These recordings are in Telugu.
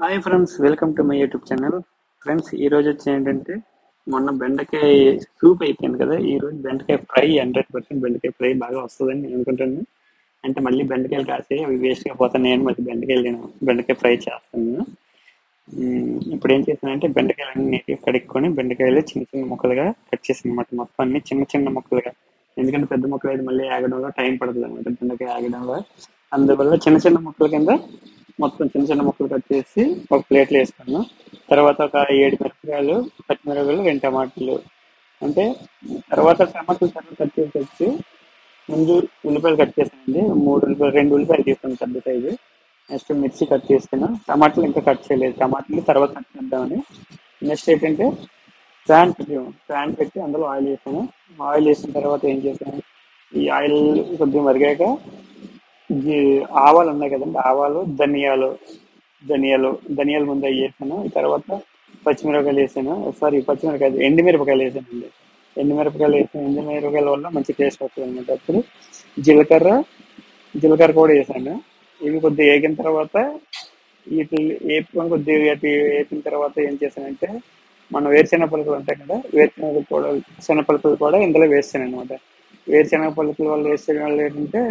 Hi friends, welcome to my YouTube channel. Friends, ఈ రోజు వచ్చి ఏంటంటే మొన్న బెండకాయ సూప్ అయిపోయింది కదా. ఈ రోజు బెండకాయ ఫ్రై 100% బెండకాయ ఫ్రై బాగా వస్తుందని నేను అనుకుంటున్నాను. అంటే మళ్ళీ బెండకాయలు కాసి అవి వేస్ట్గా పోతాను, నేను మళ్ళీ బెండకాయ ఫ్రై చేస్తాను. ఇప్పుడు ఏం చేశానంటే బెండకాయలు అన్ని నీట్గా కడుక్కొని బెండకాయలు చిన్న చిన్న ముక్కలుగా కట్ చేసాను అనమాట. మొత్తం అన్ని చిన్న చిన్న ముక్కలుగా, ఎందుకంటే పెద్ద ముక్కలు అయితే మళ్ళీ ఆగడంలో టైం పడుతుంది అనమాట. బెండకాయ ఆగడంలో అందువల్ల చిన్న చిన్న ముక్కల కింద మొత్తం చిన్న చిన్న ముక్కలు కట్ చేసి ఒక ప్లేట్లో వేస్తాను. తర్వాత ఒక 7 మిరపకాయలు, పచ్చిమిరపకాయలు, 2 టమాటాలు. అంటే తర్వాత టమాటాలు కట్ చేసి వచ్చి ముందు ఉల్లిపాయలు కట్ చేసానండి. 2 ఉల్లిపాయలు తీసుకుని పెద్ద సైజు. నెక్స్ట్ మిర్చి కట్ చేస్తాను. టమాటాలు ఇంకా కట్ చేయలేదు, టమాటాలు తర్వాత కట్ చేద్దామని. నెక్స్ట్ ఏంటంటే ప్యాన్ పెట్టి అందులో ఆయిల్ వేసాను. ఆయిల్ వేసిన తర్వాత ఏం చేశాను, ఈ ఆయిల్ కొద్దిగా మరిగాక ఆవాలు ఉన్నాయి కదండి, ఆవాలు, ధనియాలు ముందు అవి వేసాను. తర్వాత పచ్చిమిరపకాయలు వేసాను. ఎండుమిరపకాయలు వేసానండి. ఎండుమిరపకాయల వల్ల మంచి టేస్ట్ వస్తుంది అనమాట. అప్పుడు జీలకర్ర కూడా వేసాను. ఇవి కొద్దిగా వేగిన తర్వాత వీటిని వేపిన తర్వాత ఏం చేశానంటే, మనం వేరుశెనగ పలుకులు ఉంటాయి కదా, శనగ పలుకులు కూడా ఇందులో వేస్తాను అనమాట. వేరుశెనగ పలుకుల వల్ల వేసే వల్ల ఏంటంటే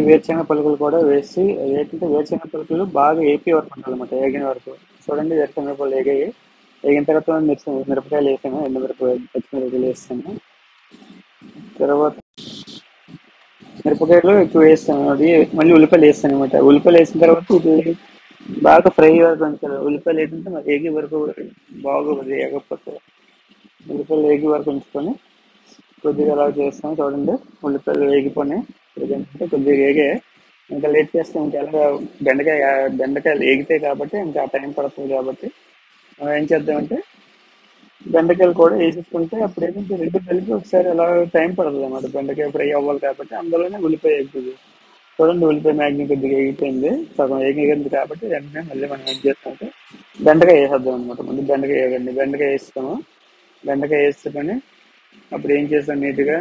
వేరుశెనగ పలుకులు కూడా వేసి, ఏంటంటే వేరుశెనగ పలుకులు బాగా ఏపీ వరకు ఉండాలన్నమాట, వేగిన వరకు. చూడండి, వేరుశెనగ పలుకులు వేగిన తర్వాత మిరపకాయలు వేసాను, పచ్చిమిరపకాయలు వేస్తాను. తర్వాత మిరపకాయలు ఎక్కువ వేస్తాను, అది మళ్ళీ ఉల్లిపాయలు వేస్తాను అనమాట. ఉల్లిపాయలు వేసిన తర్వాత ఇది బాగా ఫ్రై వరకు ఉంచాలి. ఉల్లిపాయలు ఏంటంటే మరి వేగే వరకు బాగోదు, వేగకపోతే. ఉల్లిపాయలు వేగే వరకు ఉంచుకొని కొద్దిగా అలా చేస్తాను. చూడండి, ఉల్లిపాయలు వేగిపోయి ఏంటంటే కొద్దిగా వేగే. ఇంకా లేట్ చేస్తే ఇంకా ఎలాగ బెండకాయలు వేగితాయి కాబట్టి ఇంకా టైం పడుతుంది. కాబట్టి మనం ఏం చేద్దామంటే బెండకాయలు కూడా వేసేసుకుంటే అప్పుడు ఏంటంటే రెండు కలిపి ఒకసారి అలా టైం పడుతుంది అన్నమాట. బెండకాయ ఫ్రై అవ్వాలి కాబట్టి అందులోనే ఉల్లిపాయ వేగుతుంది. చూడండి, ఉల్లిపాయ మ్యాగ్ని కొద్దిగా వేగిపోయింది, సగం వేగింది కాబట్టి వెంటనే మళ్ళీ మనం ఏం చేస్తామంటే బెండకాయ వేసేద్దాం అనమాట. ముందు బెండకాయ వేస్తాము. బెండకాయ వేసుకొని అప్పుడు ఏం చేస్తాం, నీట్గా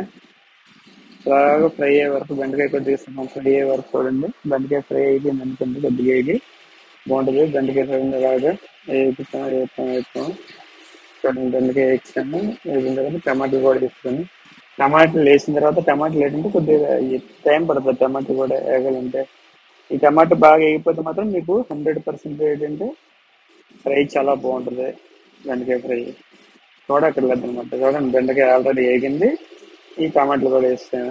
బాగా ఫ్రై అయ్యే వరకు బెండకాయ కొద్దిగా ఫ్రై అయ్యే వరకు చూడండి. బెండకాయ ఫ్రై అయిపోయింది అనుకోండి, కొద్దిగా వేగి బాగుంటుంది. బెండకాయ ఫ్రై అలాగా వేపుతాం. బెండకాయ వేసాము. వేసిన తర్వాత టమాటాలు కూడా వేసుకొని, టమాటాలు వేసిన తర్వాత టమాటాలు ఏంటంటే కొద్దిగా టైం పడుతుంది టమాటా కూడా వేగాలంటే. ఈ టమాటా బాగా వేగిపోతే మాత్రం మీకు 100% ఏంటంటే ఫ్రై చాలా బాగుంటుంది. బెండకాయ ఫ్రై చూడక్కర్లేదు అనమాట. చూడండి, బెండకాయ ఆల్రెడీ వేగింది. ఈ టమాటాలు కూడా వేస్తాను.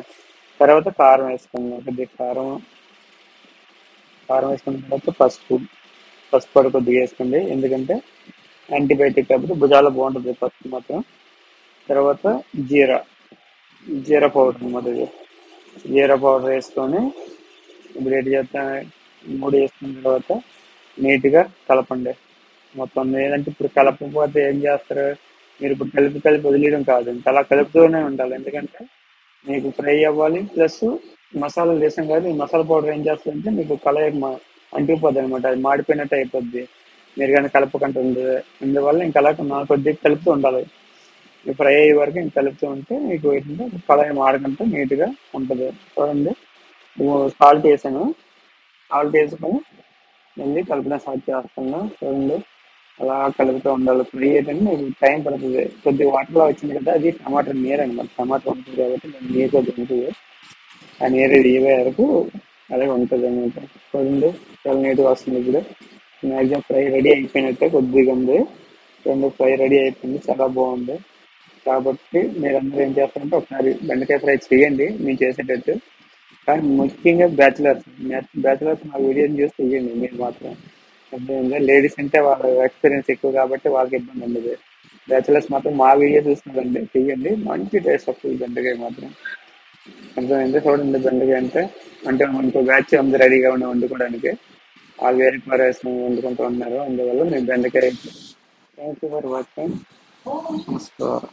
తర్వాత కారం వేసుకున్నాం, కొద్దిగా కారం వేసుకున్న తర్వాత పసుపు కూడా కొద్దిగా వేసుకోండి, ఎందుకంటే యాంటీబయాటిక్ కాబట్టి భుజాలు బాగుంటుంది పసుపు మాత్రం. తర్వాత జీరా పౌడర్ అనమాట. జీరా పౌడర్ వేసుకొని ఇప్పుడు ఏంటి చేస్తా, 3 వేసుకున్న తర్వాత నీట్గా కలపండి మొత్తం. లేదంటే ఇప్పుడు కలపకపోతే ఏం చేస్తారు మీరు, ఇప్పుడు కలిపి వదిలేయడం కాదు, ఇంకా అలా కలుపుతూనే ఉండాలి. ఎందుకంటే మీకు ఫ్రై అవ్వాలి, ప్లస్ మసాలాలు వేసాం కదా, ఈ మసాలా పౌడర్ ఏం చేస్తుందంటే మీకు అంటిపోద్ది అనమాట, అది మాడిపోయినట్టు అయిపోద్ది మీరు కానీ కలపకుండా ఉండదు. అందువల్ల ఇంకా అలా కొద్దిగా కలుపుతూ ఉండాలి. ఫ్రై అయ్యే వరకు ఇంకా కలుపుతూ ఉంటే మీకు ఏంటంటే కళాయి మాడకంటే నీట్గా ఉంటుంది. చూడండి, సాల్ట్ వేసాను. సాల్ట్ వేసుకొని మళ్ళీ కలపడం స్టార్ట్ చేస్తాను. చూడండి, అలా కలుపుతూ ఉండాలి. ఫ్రై ఏంటంటే మీకు టైం పడుతుంది. కొద్దిగా వాటర్లో వచ్చింది కదా, అది టమాటా నీరు అనమాట. టమాటా ఉంటుంది కాబట్టి నీరు కొద్దిగా ఉంటుంది. ఆ నీరు ఇవే వరకు అదే ఉంటుంది అనమాట. చూడండి, చాలా నీట్గా వస్తుంది. ఇప్పుడు మ్యాక్సిమం ఫ్రై రెడీ అయిపోయినట్టే కొద్దిగా ఉంది. ఫ్రై రెడీ అయిపోయింది, చాలా బాగుంది. కాబట్టి మీరందరూ ఏం చేస్తారంటే ఒకసారి బెండకాయ ఫ్రై చేయండి మేము చేసేటట్టు. కానీ ముఖ్యంగా బ్యాచిలర్స్ మా వీడియోని చూసి చేయండి మీరు మాత్రం. అర్థమైందా? లేడీస్ అంటే వాళ్ళ ఎక్స్పీరియన్స్ ఎక్కువ కాబట్టి వాళ్ళకి ఇబ్బంది ఉండదు. బ్యాచిలర్స్ మాత్రం మా వీడియో చూస్తున్నారండి, చెయ్యండి, మంచి టేస్ట్ వస్తుంది బెండకాయ మాత్రం. అర్థమైంది? చూడండి, బెండకాయ అంటే మనకు బ్యాచ్ అందరూ రెడీగా ఉన్న వండుకోవడానికి. వాళ్ళు వేరే వేసుకొని వండుకుంటూ ఉన్నారు, అందువల్ల మేము బెండకాయ. Thank you for watching. నమస్కారం.